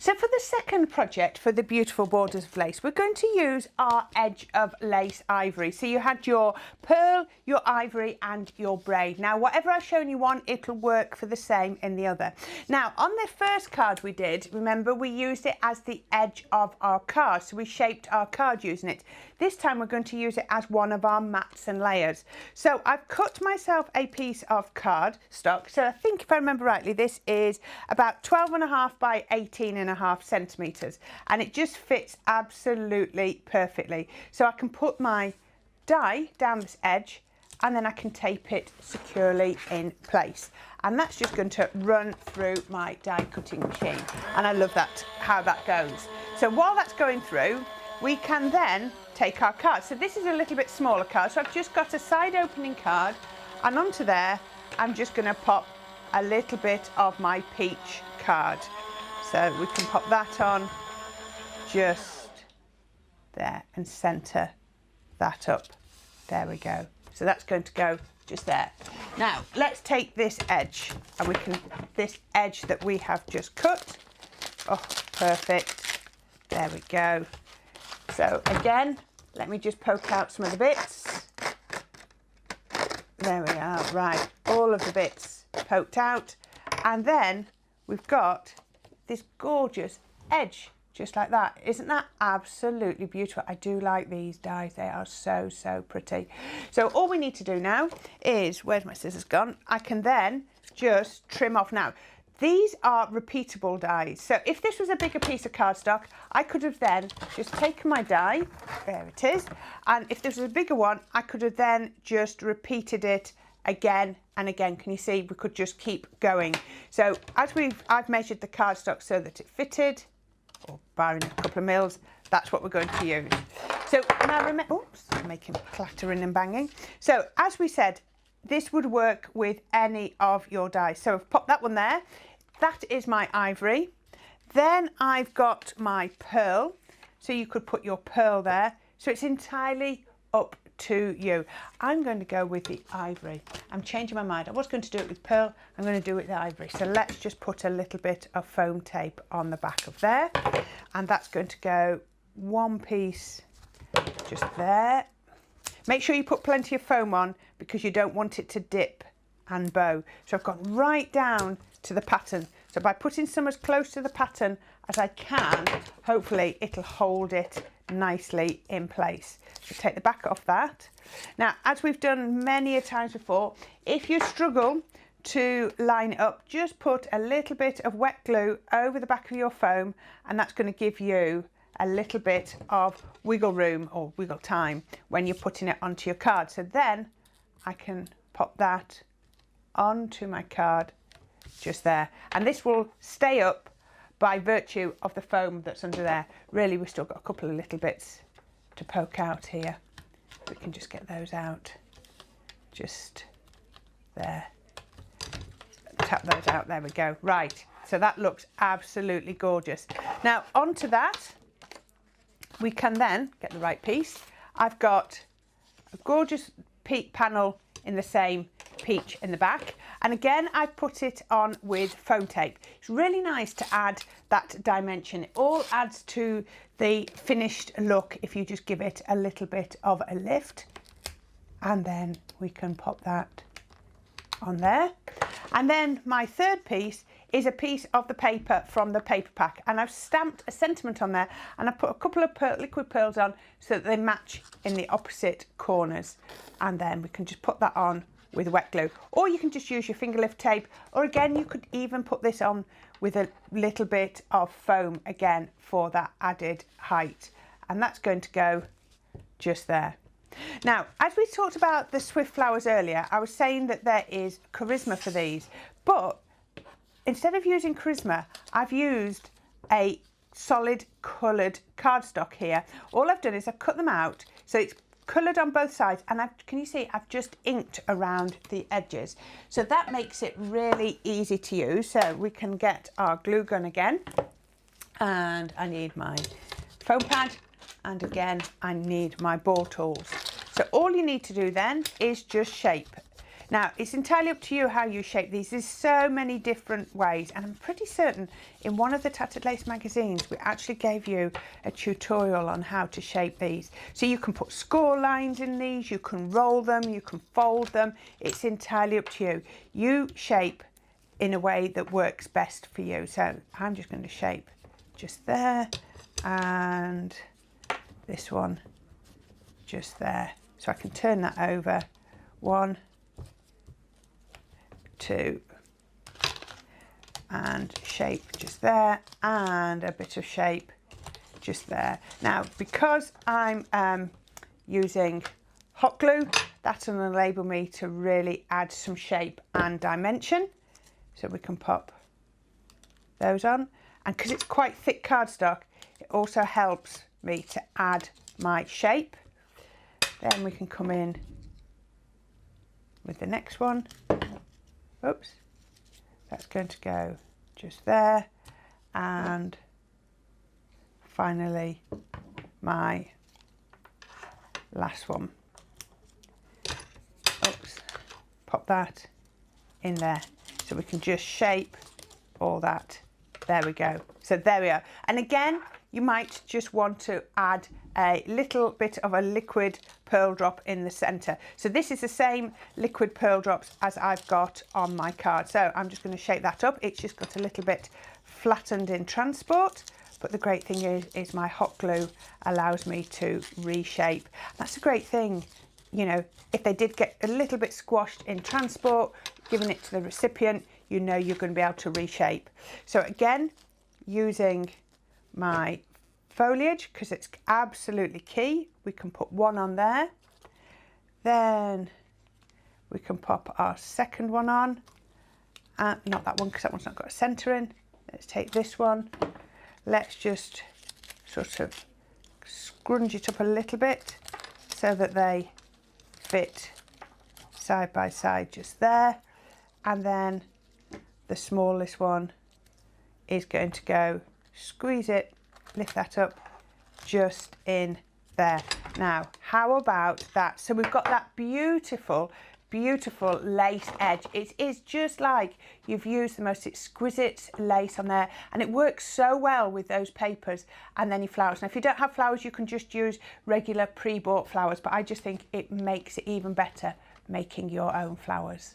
So for the second project, for the beautiful borders of lace, we're going to use our edge of lace ivory. So you had your pearl, your ivory and your braid. Now whatever I've shown you one, it'll work for the same in the other. Now on the first card we did, remember we used it as the edge of our card. So we shaped our card using it. This time we're going to use it as one of our mats and layers. So I've cut myself a piece of card stock. So I think if I remember rightly, this is about 12.5 by 18.5 centimetres, and it just fits absolutely perfectly. So I can put my die down this edge and then I can tape it securely in place, and that's just going to run through my die cutting machine, and I love that, how that goes. So while that's going through, we can then take our card. So this is a little bit smaller card, so I've just got a side opening card, and onto there I'm just going to pop a little bit of my peach card. So we can pop that on just there and centre that up. There we go. So that's going to go just there. Now let's take this edge, and we can, this edge that we have just cut. Oh, perfect. There we go. So again, let me just poke out some of the bits. There we are, right, all of the bits poked out, and then we've got this gorgeous edge just like that. Isn't that absolutely beautiful? I do like these dies, they are so, so pretty. So all we need to do now is, where's my scissors gone? I can then just trim off. Now these are repeatable dies, so if this was a bigger piece of cardstock, I could have then just taken my die, there it is, and if this was a bigger one, I could have then just repeated it again and again. Can you see? We could just keep going. So as I've measured the cardstock so that it fitted, or barring a couple of mils, that's what we're going to use. So now remember, oops, I'm making clattering and banging. So as we said, this would work with any of your dies. So I've popped that one there. That is my ivory. Then I've got my pearl. So you could put your pearl there. So it's entirely up to you. I'm going to go with the ivory. I'm changing my mind. I was going to do it with pearl. I'm going to do it with ivory. So let's just put a little bit of foam tape on the back of there. And that's going to go one piece just there. Make sure you put plenty of foam on because you don't want it to dip and bow. So I've gone right down to the pattern. So by putting some as close to the pattern as I can, hopefully it'll hold it nicely in place. So take the back off that. Now, as we've done many a times before, if you struggle to line it up, just put a little bit of wet glue over the back of your foam, and that's going to give you a little bit of wiggle room or wiggle time when you're putting it onto your card. So then I can pop that onto my card just there, and this will stay up by virtue of the foam that's under there. Really, we've still got a couple of little bits to poke out here. We can just get those out just there, tap those out. There we go. Right, so that looks absolutely gorgeous. Now onto that we can then get the right piece. I've got a gorgeous peak panel in the same peach in the back, and again I've put it on with foam tape. It's really nice to add that dimension. It all adds to the finished look if you just give it a little bit of a lift, and then we can pop that on there. And then my third piece is a piece of the paper from the paper pack, and I've stamped a sentiment on there, and I've put a couple of liquid pearls on so that they match in the opposite corners, and then we can just put that on with wet glue, or you can just use your finger lift tape, or again you could even put this on with a little bit of foam again for that added height, and that's going to go just there. Now, as we talked about the Swift flowers earlier, I was saying that there is charisma for these, but instead of using charisma, I've used a solid coloured cardstock here. All I've done is I've cut them out so it's coloured on both sides, and can you see I've just inked around the edges, so that makes it really easy to use. So we can get our glue gun again, and I need my foam pad, and again I need my ball tools. So all you need to do then is just shape. Now, it's entirely up to you how you shape these. There's so many different ways, and I'm pretty certain in one of the Tattered Lace magazines, we actually gave you a tutorial on how to shape these. So you can put score lines in these, you can roll them, you can fold them. It's entirely up to you. You shape in a way that works best for you. So I'm just going to shape just there, and this one just there. So I can turn that over. 1, 2, and shape just there, and a bit of shape just there. Now, because I'm using hot glue, that's going to enable me to really add some shape and dimension. So we can pop those on, and because it's quite thick cardstock, it also helps me to add my shape. Then we can come in with the next one. Oops, that's going to go just there, and finally my last one. Oops, pop that in there, so we can just shape all that. There we go. So there we are. And again, you might just want to add a little bit of a liquid pearl drop in the center. So this is the same liquid pearl drops as I've got on my card. So I'm just going to shape that up. It's just got a little bit flattened in transport, but the great thing is my hot glue allows me to reshape. That's a great thing. You know, if they did get a little bit squashed in transport, giving it to the recipient, you know you're going to be able to reshape. So again, using my foliage, because it's absolutely key, we can put one on there. Then we can pop our second one on. Not that one, because that one's not got a centre in. Let's take this one. Let's just sort of scrunch it up a little bit so that they fit side by side just there. And then the smallest one is going to go, squeeze it, lift that up just in there. Now, how about that? So we've got that beautiful, beautiful lace edge. It is just like you've used the most exquisite lace on there, and it works so well with those papers and then your flowers. Now, if you don't have flowers, you can just use regular pre-bought flowers, but I just think it makes it even better making your own flowers.